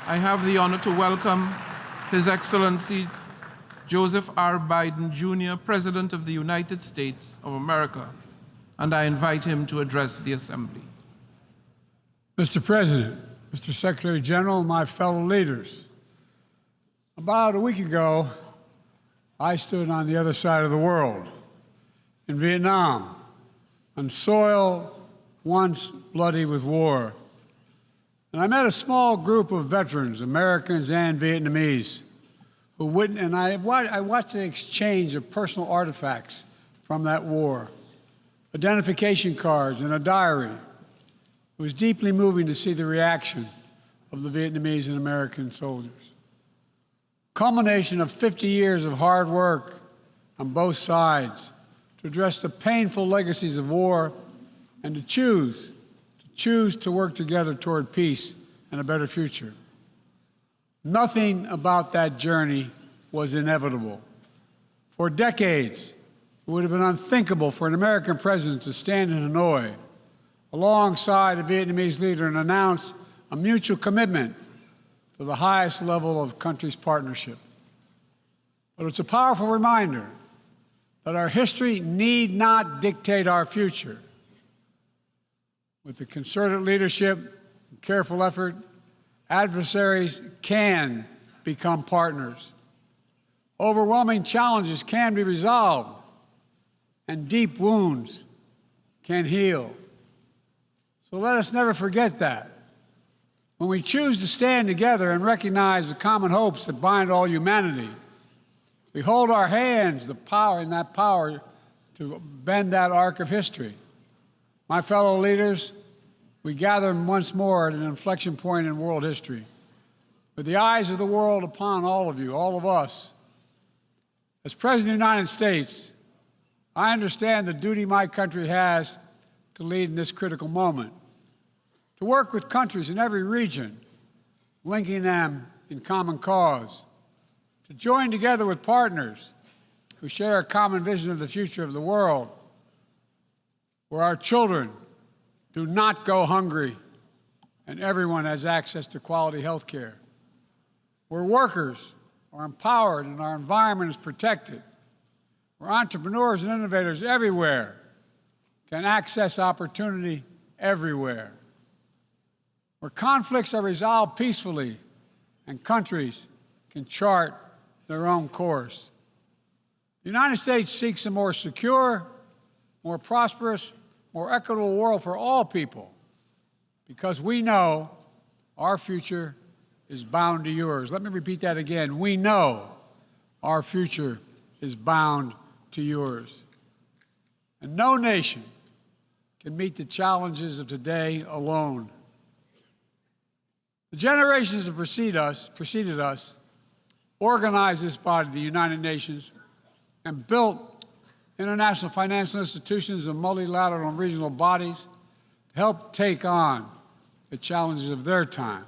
I have the honor to welcome His Excellency Joseph R. Biden, Jr., President of the United States of America, and I invite him to address the Assembly. Mr. President, Mr. Secretary General, and my fellow leaders, about a week ago, I stood on the other side of the world, in Vietnam, on soil once bloody with war. And I met a small group of veterans, Americans and Vietnamese, who witnessed, and I watched the exchange of personal artifacts from that war, identification cards and a diary. It was deeply moving to see the reaction of the Vietnamese and American soldiers. Culmination of 50 years of hard work on both sides to address the painful legacies of war and to choose to work together toward peace and a better future. Nothing about that journey was inevitable. For decades, it would have been unthinkable for an American president to stand in Hanoi alongside a Vietnamese leader and announce a mutual commitment to the highest level of country's partnership. But it's a powerful reminder that our history need not dictate our future. With the concerted leadership and careful effort, adversaries can become partners. Overwhelming challenges can be resolved, and deep wounds can heal. So let us never forget that. When we choose to stand together and recognize the common hopes that bind all humanity, we hold our hands the power to bend that arc of history. My fellow leaders, we gather once more at an inflection point in world history, with the eyes of the world upon all of you, all of us. As President of the United States, I understand the duty my country has to lead in this critical moment, to work with countries in every region, linking them in common cause, to join together with partners who share a common vision of the future of the world, where our children do not go hungry and everyone has access to quality health care, where workers are empowered and our environment is protected, where entrepreneurs and innovators everywhere can access opportunity everywhere, where conflicts are resolved peacefully and countries can chart their own course. The United States seeks a more secure, more prosperous, more equitable world for all people, because we know our future is bound to yours. Let me repeat that again. We know our future is bound to yours. And no nation can meet the challenges of today alone. The generations that preceded us organized this body, the United Nations, and built international financial institutions and multilateral and regional bodies to help take on the challenges of their time.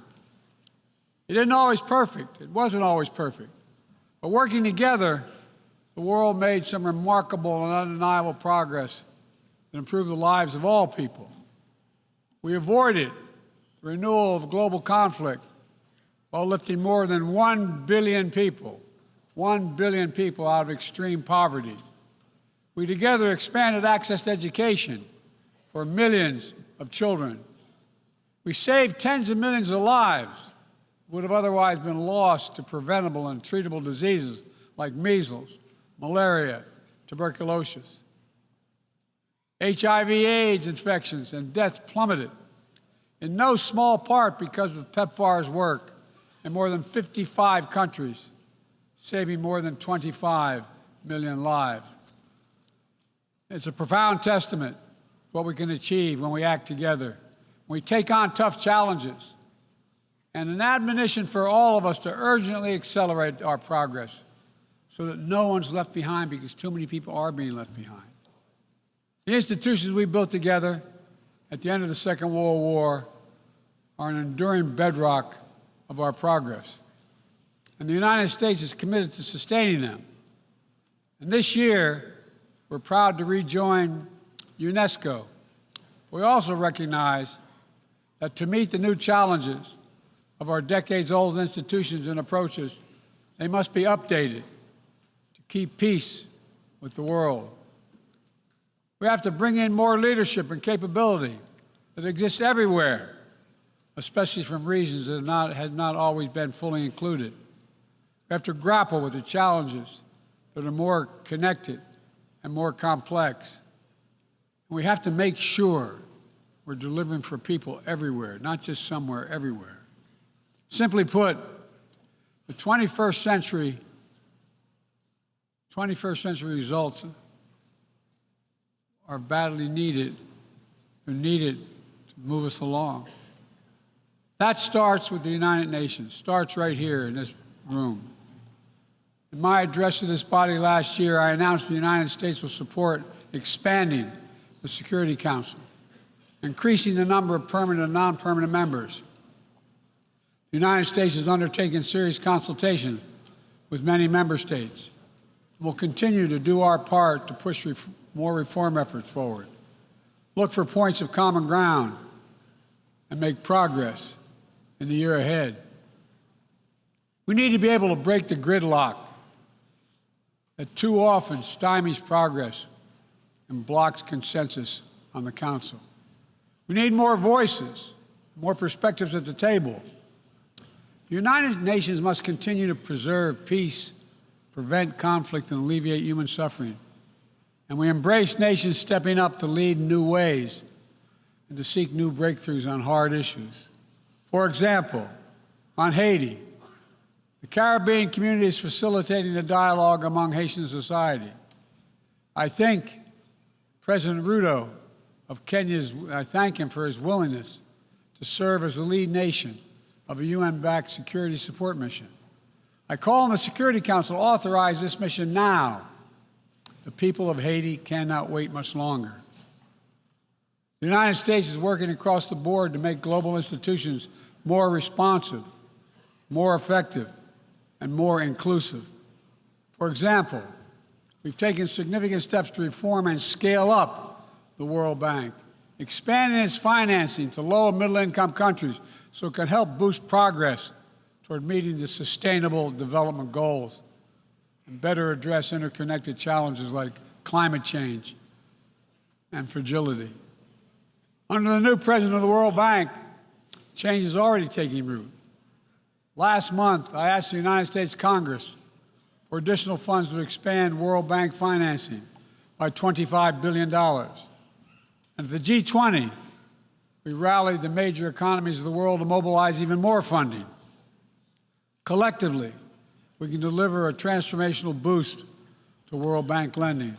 It wasn't always perfect. But working together, the world made some remarkable and undeniable progress that improved the lives of all people. We avoided the renewal of global conflict while lifting more than 1 billion people out of extreme poverty. We together expanded access to education for millions of children. We saved tens of millions of lives that would have otherwise been lost to preventable and treatable diseases like measles, malaria, tuberculosis. HIV/AIDS infections and deaths plummeted, in no small part because of PEPFAR's work in more than 55 countries, saving more than 25 million lives. It's a profound testament to what we can achieve when we act together, when we take on tough challenges, and an admonition for all of us to urgently accelerate our progress so that no one's left behind, because too many people are being left behind. The institutions we built together at the end of the Second World War are an enduring bedrock of our progress, and the United States is committed to sustaining them. And this year, we're proud to rejoin UNESCO. We also recognize that to meet the new challenges, of our decades-old institutions and approaches, they must be updated to keep peace with the world. We have to bring in more leadership and capability that exists everywhere, especially from regions that have not always been fully included. We have to grapple with the challenges that are more connected and more complex. We have to make sure we're delivering for people everywhere, not just somewhere, everywhere. Simply put, the 21st century results are badly needed. They're needed to move us along. That starts with the United Nations, starts right here in this room. In my address to this body last year, I announced the United States will support expanding the Security Council, increasing the number of permanent and non-permanent members. The United States has undertaken serious consultation with many member states. We'll continue to do our part to push more reform efforts forward, look for points of common ground, and make progress in the year ahead. We need to be able to break the gridlock that too often stymies progress and blocks consensus on the Council. We need more voices, more perspectives at the table. The United Nations must continue to preserve peace, prevent conflict, and alleviate human suffering. And we embrace nations stepping up to lead in new ways and to seek new breakthroughs on hard issues. For example, on Haiti, the Caribbean community is facilitating the dialogue among Haitian society. I thank President Ruto of Kenya, I thank him for his willingness to serve as the lead nation of a UN-backed security support mission. I call on the Security Council to authorize this mission now. The people of Haiti cannot wait much longer. The United States is working across the board to make global institutions more responsive, more effective, and more inclusive. For example, we've taken significant steps to reform and scale up the World Bank, expanding its financing to low and middle-income countries so it can help boost progress toward meeting the Sustainable Development Goals and better address interconnected challenges like climate change and fragility. Under the new president of the World Bank, change is already taking root. Last month, I asked the United States Congress for additional funds to expand World Bank financing by $25 billion. And at the G20, we rallied the major economies of the world to mobilize even more funding. Collectively, we can deliver a transformational boost to World Bank lending.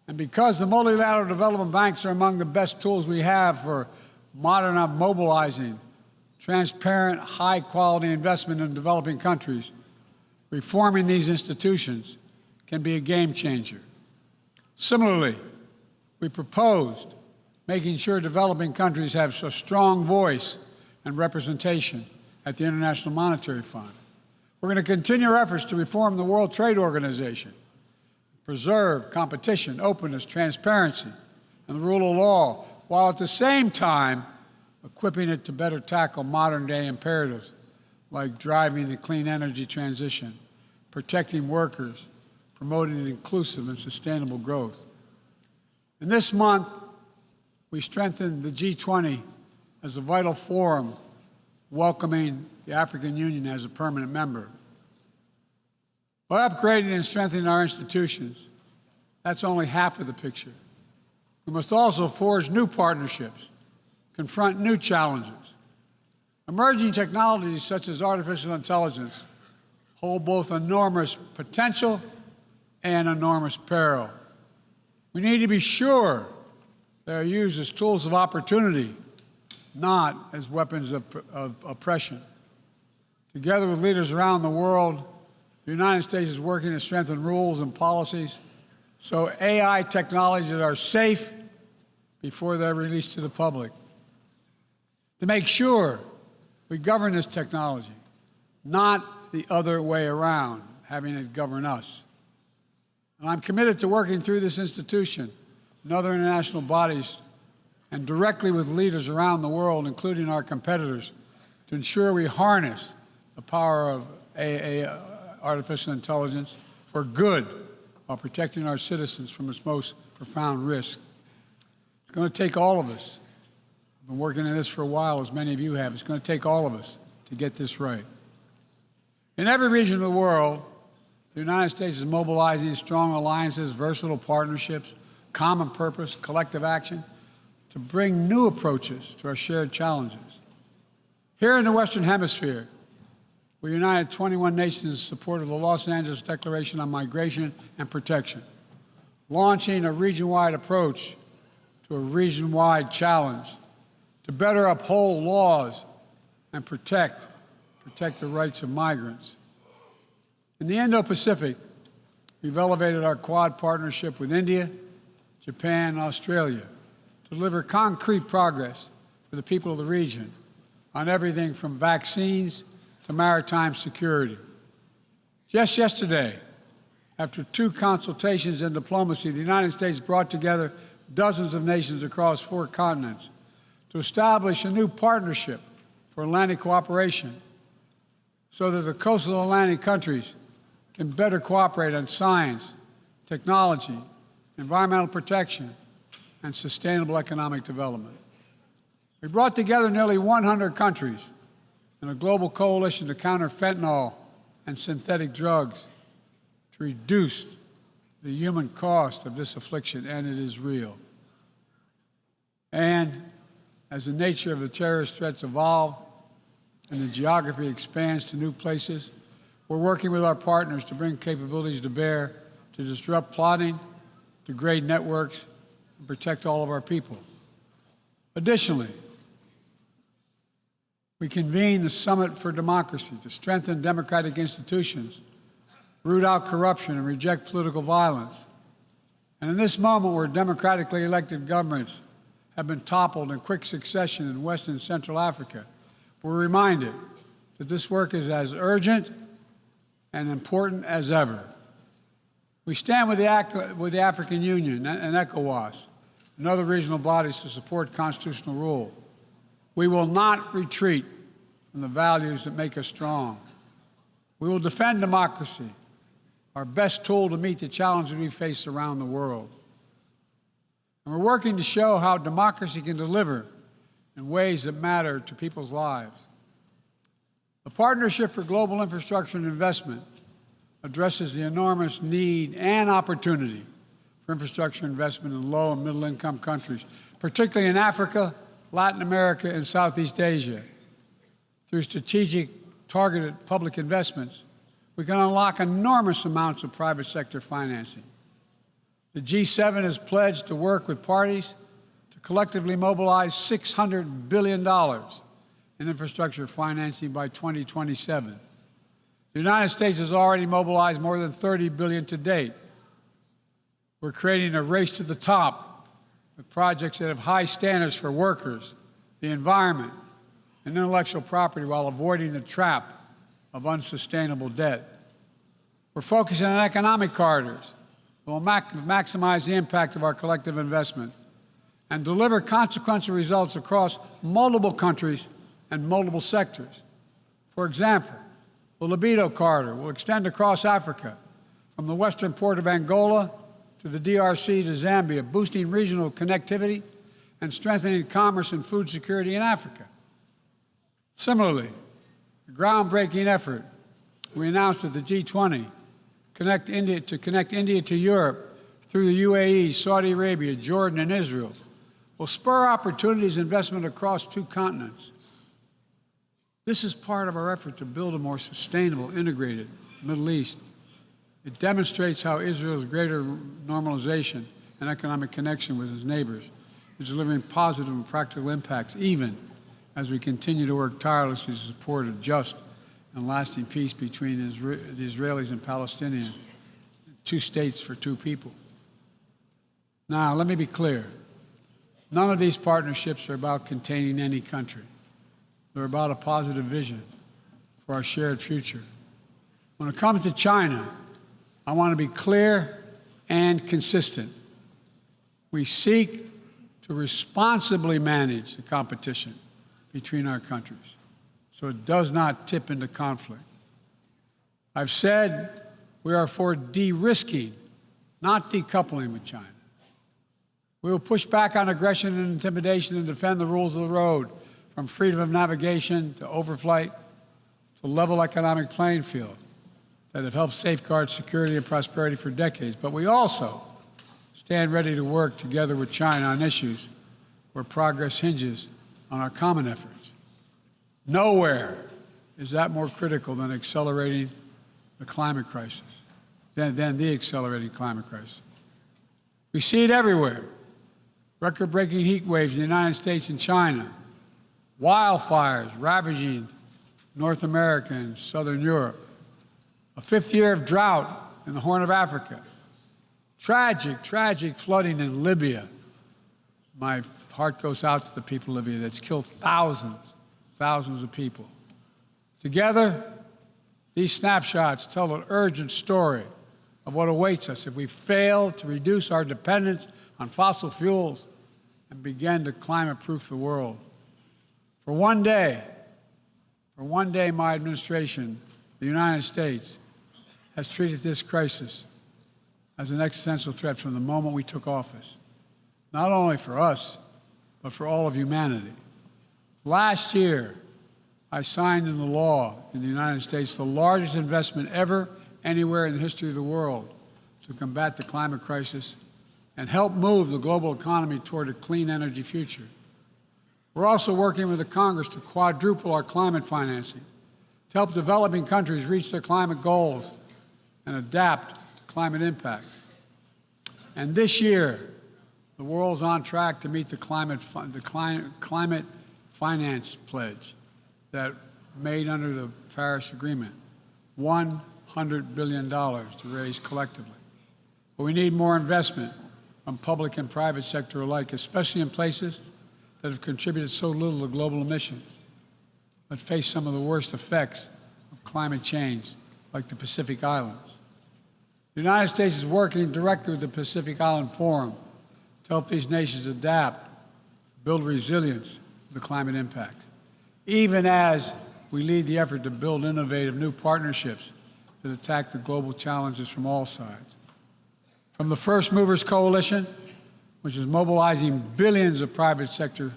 And because the multilateral development banks are among the best tools we have for mobilizing transparent, high-quality investment in developing countries, reforming these institutions can be a game changer. Similarly, we proposed making sure developing countries have a strong voice and representation at the International Monetary Fund. We're going to continue our efforts to reform the World Trade Organization, preserve competition, openness, transparency, and the rule of law, while at the same time equipping it to better tackle modern-day imperatives like driving the clean energy transition, protecting workers, promoting inclusive and sustainable growth. And this month, we strengthened the G20 as a vital forum, welcoming the African Union as a permanent member. By upgrading and strengthening our institutions, that's only half of the picture. We must also forge new partnerships, confront new challenges. Emerging technologies such as artificial intelligence hold both enormous potential and enormous peril. We need to be sure they are used as tools of opportunity, not as weapons of oppression. Together with leaders around the world, the United States is working to strengthen rules and policies so AI technologies are safe before they're released to the public. To make sure we govern this technology, not the other way around, having it govern us. And I'm committed to working through this institution and other international bodies and directly with leaders around the world, including our competitors, to ensure we harness the power of artificial intelligence for good while protecting our citizens from its most profound risk. It's going to take all of us. I've been working on this for a while, as many of you have. It's going to take all of us to get this right. In every region of the world, the United States is mobilizing strong alliances, versatile partnerships, common purpose, collective action to bring new approaches to our shared challenges. Here in the Western Hemisphere, we united 21 nations in support of the Los Angeles Declaration on Migration and Protection, launching a region-wide approach to a region-wide challenge to better uphold laws and protect the rights of migrants. In the Indo-Pacific, we've elevated our Quad partnership with India, Japan, and Australia to deliver concrete progress for the people of the region on everything from vaccines to maritime security. Just yesterday, after 2 consultations in diplomacy, the United States brought together dozens of nations across 4 continents to establish a new partnership for Atlantic cooperation so that the coastal Atlantic countries can better cooperate on science, technology, environmental protection, and sustainable economic development. We brought together nearly 100 countries in a global coalition to counter fentanyl and synthetic drugs to reduce the human cost of this affliction, and it is real. And as the nature of the terrorist threats evolve and the geography expands to new places, we're working with our partners to bring capabilities to bear to disrupt plotting, degrade networks, and protect all of our people. Additionally, we convened the Summit for Democracy to strengthen democratic institutions, root out corruption, and reject political violence. And in this moment where democratically elected governments have been toppled in quick succession in West and Central Africa, we're reminded that this work is as urgent and important as ever. We stand with the African Union and ECOWAS and other regional bodies to support constitutional rule. We will not retreat from the values that make us strong. We will defend democracy, our best tool to meet the challenges we face around the world. And we're working to show how democracy can deliver in ways that matter to people's lives. The Partnership for Global Infrastructure and Investment addresses the enormous need and opportunity for infrastructure investment in low- and middle-income countries, particularly in Africa, Latin America, and Southeast Asia. Through strategic, targeted public investments, we can unlock enormous amounts of private sector financing. The G7 has pledged to work with parties to collectively mobilize $600 billion in infrastructure financing by 2027. The United States has already mobilized more than $30 billion to date. We're creating a race to the top with projects that have high standards for workers, the environment, and intellectual property while avoiding the trap of unsustainable debt. We're focusing on economic corridors that will maximize the impact of our collective investment and deliver consequential results across multiple countries and multiple sectors. For example, the Libido Corridor will extend across Africa from the western port of Angola to the DRC to Zambia, boosting regional connectivity and strengthening commerce and food security in Africa. Similarly, the groundbreaking effort we announced at the G20 to connect India to Europe through the UAE, Saudi Arabia, Jordan, and Israel will spur opportunities and investment across 2 continents. This is part of our effort to build a more sustainable, integrated Middle East. It demonstrates how Israel's greater normalization and economic connection with its neighbors is delivering positive and practical impacts, even as we continue to work tirelessly to support a just and lasting peace between the Israelis and Palestinians, 2 states for 2 people. Now, let me be clear. None of these partnerships are about containing any country. They're about a positive vision for our shared future. When it comes to China, I want to be clear and consistent. We seek to responsibly manage the competition between our countries. so it does not tip into conflict. I've said we are for de-risking, not decoupling with China. We will push back on aggression and intimidation and defend the rules of the road, from freedom of navigation to overflight to level economic playing field that have helped safeguard security and prosperity for decades. But we also stand ready to work together with China on issues where progress hinges on our common efforts. Nowhere is that more critical than accelerating the climate crisis, than the accelerating climate crisis. We see it everywhere. Record-breaking heat waves in the United States and China, wildfires ravaging North America and Southern Europe, a fifth year of drought in the Horn of Africa, tragic flooding in Libya. My heart goes out to the people of Libya. That's killed thousands of people. Together, these snapshots tell an urgent story of what awaits us if we fail to reduce our dependence on fossil fuels and begin to climate-proof the world. For one day, my administration, the United States, has treated this crisis as an existential threat from the moment we took office, not only for us, but for all of humanity. Last year, I signed into law in the United States the largest investment ever anywhere in the history of the world to combat the climate crisis and help move the global economy toward a clean energy future. We're also working with the Congress to quadruple our climate financing to help developing countries reach their climate goals and adapt to climate impacts. And this year, the world's on track to meet the climate finance pledge that made under the Paris Agreement, $100 billion to raise collectively. But we need more investment from public and private sector alike, especially in places that have contributed so little to global emissions, but face some of the worst effects of climate change, like the Pacific Islands. The United States is working directly with the Pacific Island Forum to help these nations adapt, build resilience to the climate impacts, even as we lead the effort to build innovative new partnerships that attack the global challenges from all sides. From the First Movers Coalition, which is mobilizing billions of private sector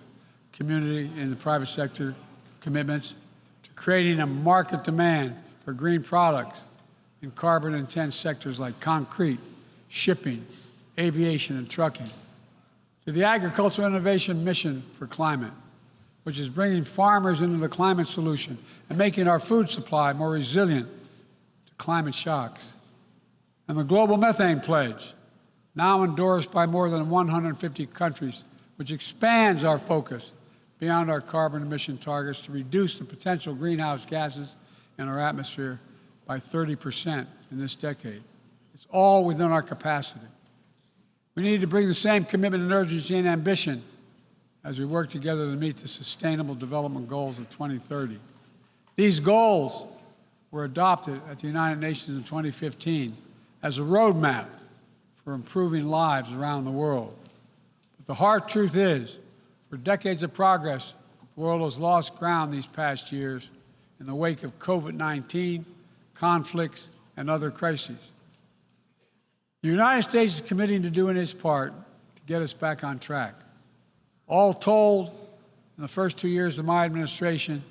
community and the private sector commitments, to creating a market demand for green products in carbon-intense sectors like concrete, shipping, aviation, and trucking, to the Agricultural Innovation Mission for Climate, which is bringing farmers into the climate solution and making our food supply more resilient to climate shocks, and the Global Methane Pledge, now endorsed by more than 150 countries, which expands our focus beyond our carbon emission targets to reduce the potential greenhouse gases in our atmosphere by 30% in this decade. It's all within our capacity. We need to bring the same commitment and urgency and ambition as we work together to meet the Sustainable Development Goals of 2030. These goals were adopted at the United Nations in 2015 as a roadmap for improving lives around the world. But the hard truth is, for decades of progress, the world has lost ground these past years in the wake of COVID-19, conflicts, and other crises. The United States is committing to doing its part to get us back on track. All told, in the first 2 years of my administration,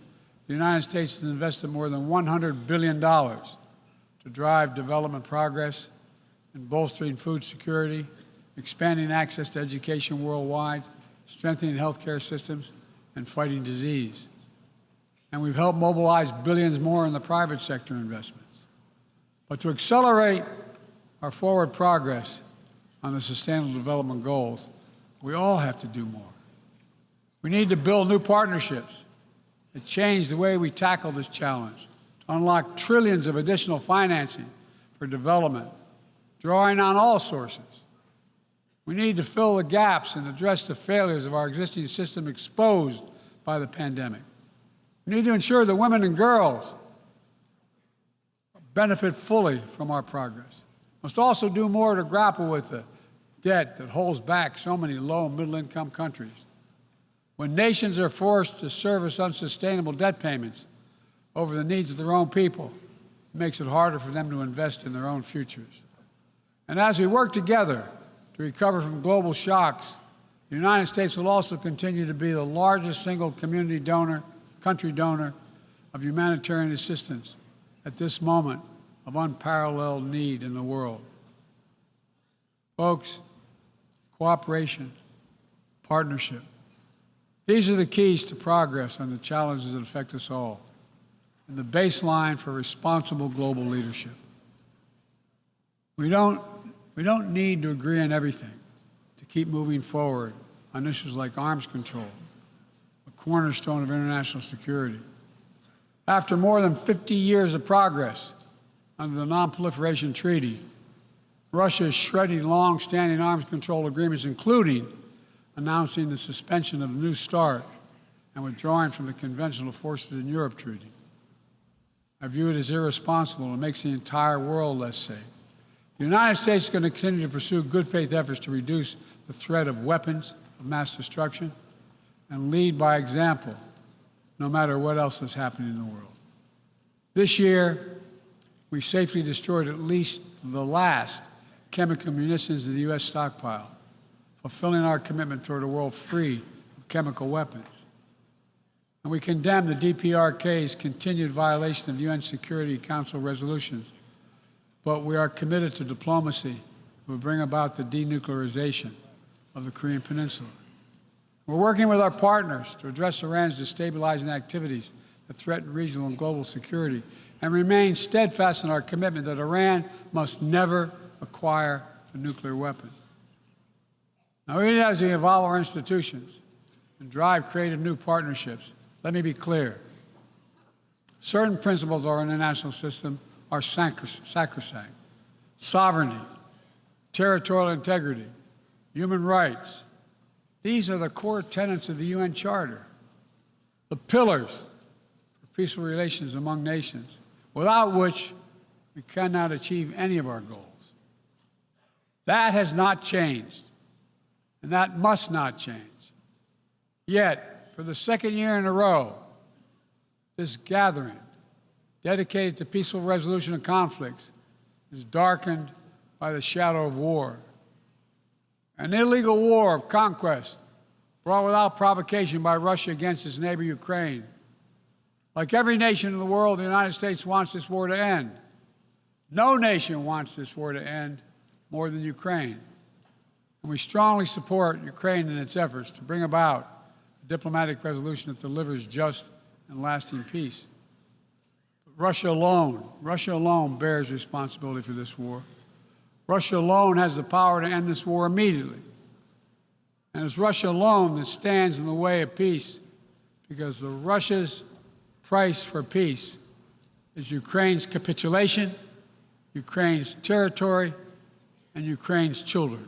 the United States has invested more than $100 billion to drive development progress in bolstering food security, expanding access to education worldwide, strengthening healthcare systems, and fighting disease. And we've helped mobilize billions more in the private sector investments. But to accelerate our forward progress on the Sustainable Development Goals, we all have to do more. We need to build new partnerships that change the way we tackle this challenge, to unlock trillions of additional financing for development, drawing on all sources. We need to fill the gaps and address the failures of our existing system exposed by the pandemic. We need to ensure that women and girls benefit fully from our progress. We must also do more to grapple with the debt that holds back so many low and middle-income countries. When nations are forced to service unsustainable debt payments, over the needs of their own people, it makes it harder for them to invest in their own futures. And as we work together to recover from global shocks, the United States will also continue to be the largest single country donor of humanitarian assistance at this moment of unparalleled need in the world. Folks, cooperation, partnership, these are the keys to progress on the challenges that affect us all, and the baseline for responsible global leadership. We don't need to agree on everything to keep moving forward on issues like arms control, a cornerstone of international security. After more than 50 years of progress under the Non-Proliferation Treaty, Russia is shredding long-standing arms control agreements, including announcing the suspension of the New START and withdrawing from the Conventional Forces in Europe Treaty. I view it as irresponsible and makes the entire world less safe. The United States is going to continue to pursue good faith efforts to reduce the threat of weapons of mass destruction and lead by example, no matter what else is happening in the world. This year, we safely destroyed at least the last chemical munitions in the U.S. stockpile, fulfilling our commitment toward a world free of chemical weapons. And we condemn the DPRK's continued violation of UN Security Council resolutions, but we are committed to diplomacy that will bring about the denuclearization of the Korean Peninsula. We're working with our partners to address Iran's destabilizing activities that threaten regional and global security, and remain steadfast in our commitment that Iran must never acquire a nuclear weapon. Now, even as we evolve our institutions and drive creative new partnerships, let me be clear. Certain principles of our international system are sacrosanct. Sovereignty, territorial integrity, human rights. These are the core tenets of the UN Charter, the pillars for peaceful relations among nations, without which we cannot achieve any of our goals. That has not changed, and that must not change. Yet, for the second year in a row, this gathering, dedicated to peaceful resolution of conflicts, is darkened by the shadow of war. An illegal war of conquest brought without provocation by Russia against its neighbor Ukraine. Like every nation in the world, the United States wants this war to end. No nation wants this war to end more than Ukraine. And we strongly support Ukraine in its efforts to bring about a diplomatic resolution that delivers just and lasting peace. But Russia alone bears responsibility for this war. Russia alone has the power to end this war immediately. And it's Russia alone that stands in the way of peace, because Russia's price for peace is Ukraine's capitulation, Ukraine's territory, and Ukraine's children.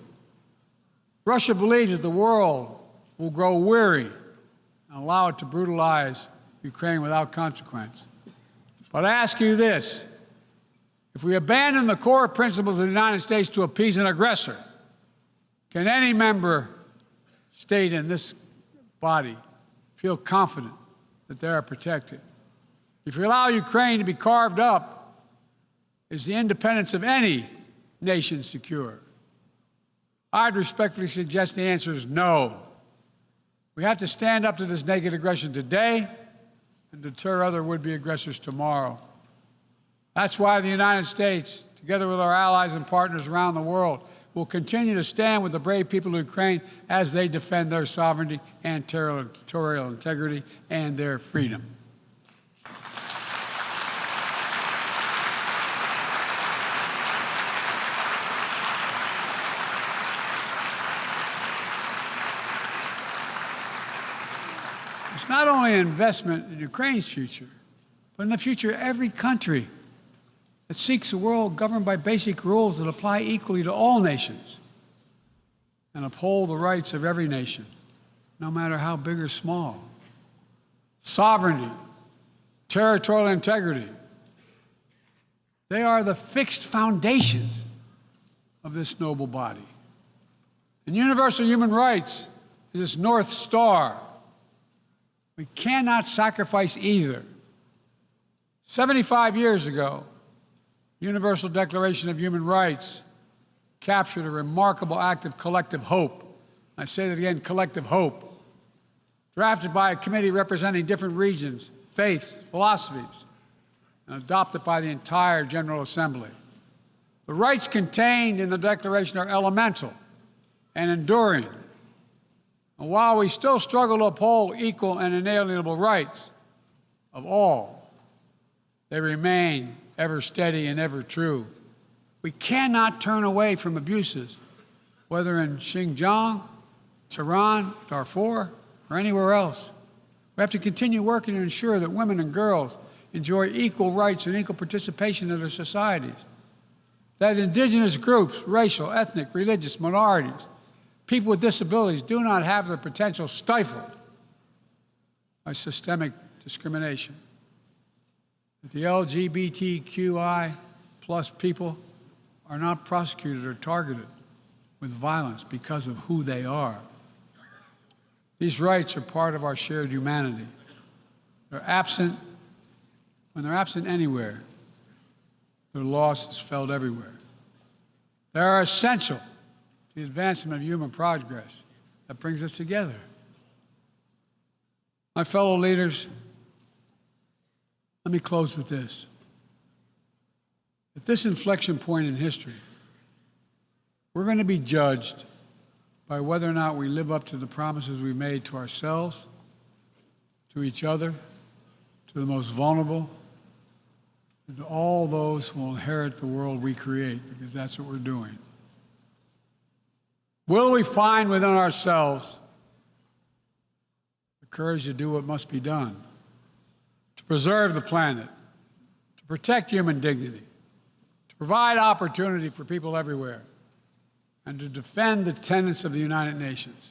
Russia believes that the world will grow weary and allow it to brutalize Ukraine without consequence. But I ask you this: if we abandon the core principles of the United States to appease an aggressor, can any member state in this body feel confident that they are protected? If we allow Ukraine to be carved up, is the independence of any nation secure? I'd respectfully suggest the answer is no. We have to stand up to this naked aggression today and deter other would-be aggressors tomorrow. That's why the United States, together with our allies and partners around the world, will continue to stand with the brave people of Ukraine as they defend their sovereignty and territorial integrity and their freedom. It's not only an investment in Ukraine's future, but in the future of every country that seeks a world governed by basic rules that apply equally to all nations and uphold the rights of every nation, no matter how big or small. Sovereignty, territorial integrity, they are the fixed foundations of this noble body. And universal human rights is its North Star. We cannot sacrifice either. 75 years ago, the Universal Declaration of Human Rights captured a remarkable act of collective hope. I say that again, collective hope. Drafted by a committee representing different regions, faiths, philosophies, and adopted by the entire General Assembly. The rights contained in the Declaration are elemental and enduring. And while we still struggle to uphold equal and inalienable rights of all, they remain ever steady and ever true. We cannot turn away from abuses, whether in Xinjiang, Tehran, Darfur, or anywhere else. We have to continue working to ensure that women and girls enjoy equal rights and equal participation in their societies, that indigenous groups, racial, ethnic, religious minorities, people with disabilities do not have their potential stifled by systemic discrimination, that the LGBTQI plus people are not prosecuted or targeted with violence because of who they are. These rights are part of our shared humanity. When they're absent anywhere, their loss is felt everywhere. They are essential to the advancement of human progress that brings us together. My fellow leaders, let me close with this. At this inflection point in history, we're going to be judged by whether or not we live up to the promises we made to ourselves, to each other, to the most vulnerable, and to all those who will inherit the world we create, because that's what we're doing. Will we find within ourselves the courage to do what must be done, to preserve the planet, to protect human dignity, to provide opportunity for people everywhere, and to defend the tenets of the United Nations?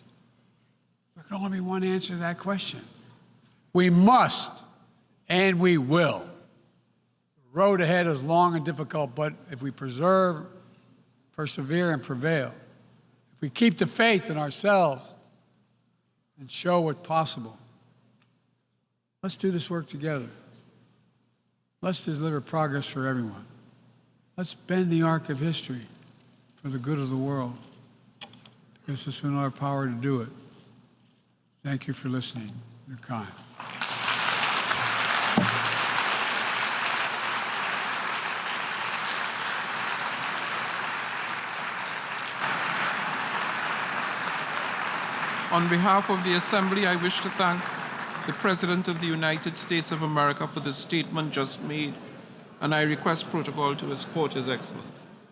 There can only be one answer to that question. We must, and we will. The road ahead is long and difficult, but if we persevere, and prevail, if we keep the faith in ourselves and show what's possible, let's do this work together. Let's deliver progress for everyone. Let's bend the arc of history for the good of the world, because it's in our power to do it. Thank you for listening. You're kind. On behalf of the Assembly, I wish to thank the President of the United States of America for the statement just made, and I request protocol to escort His Excellency.